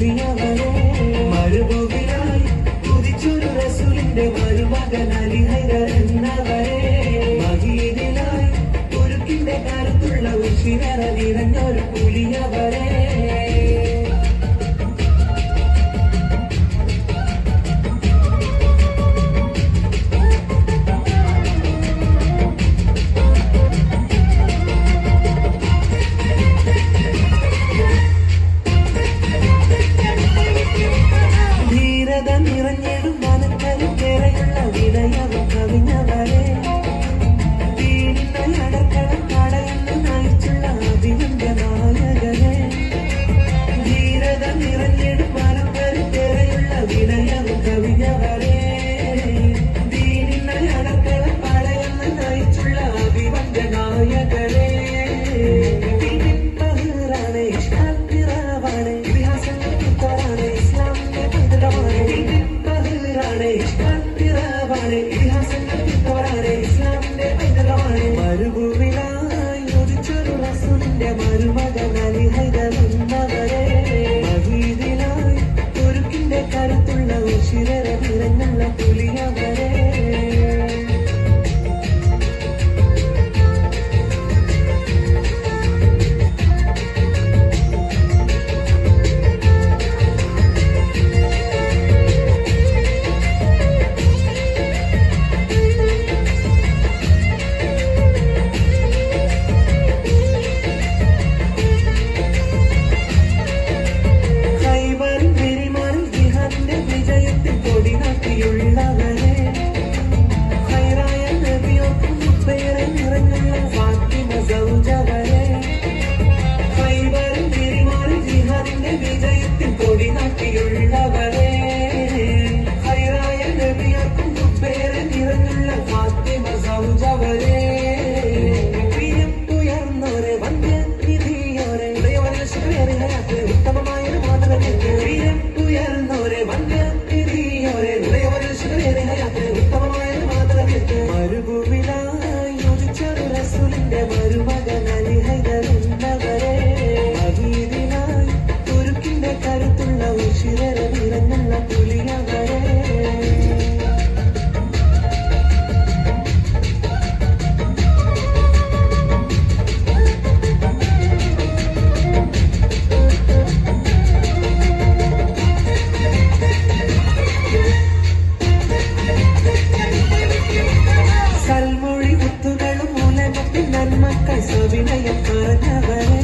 പുലിയവരെ മരുഭൂമിയായി കുതിച്ചൊരു റസൂലിന്റെ മരുമകൻ അലി ഹൈദർ എന്നവരെ മദീനയിലായി തുരുക്കിന്റെ കരുത്തുള്ള ഉശിരറ നിറഞ്ഞൊരു പുലിയവരെ നിറഞ്ഞിടും മനക്കരും കേറയുള്ള വിനയവും കവിഞ്ഞവരെ വീടിന്റെ അടക്കളം കടയെന്ന് നയിച്ചുള്ള അഭിനന്ദ നായകരെ ധീരത നിറഞ്ഞിടും മനക്കരും കേറയുള്ള വിനയവും കവിഞ്ഞവരെ വീടിന്റെ അടക്കളം കടയെന്ന് നയിച്ചുള്ള അഭിനന്ദ നായകരെ മരുഭൂമിയിലായി ഉദിച്ചൊരു റസൂലിന്റെ മരുമകൻ അലി ഹൈദർ എന്നവരെ മദീനയിലായി തുരുക്കിന്റെ കരുത്തുള്ള ഉശിരര നിറഞ്ഞുള്ള പുലിയവരെ മരുഭൂമിയിലായി ഉദിച്ചൊരു റസൂലിന്റെ മരുമകൻ അലി ഹൈദർ എന്നവരെ മദീനയിലായി തുരുക്കിന്റെ കരുത്തുള്ള ഉശിരര നിറഞ്ഞുള്ള പുലിയവരെ സൽമൊഴി മുത്തുകളും മൂലമത്തിൽ നന്മക്കൾ സവിനയം പറഞ്ഞവരെ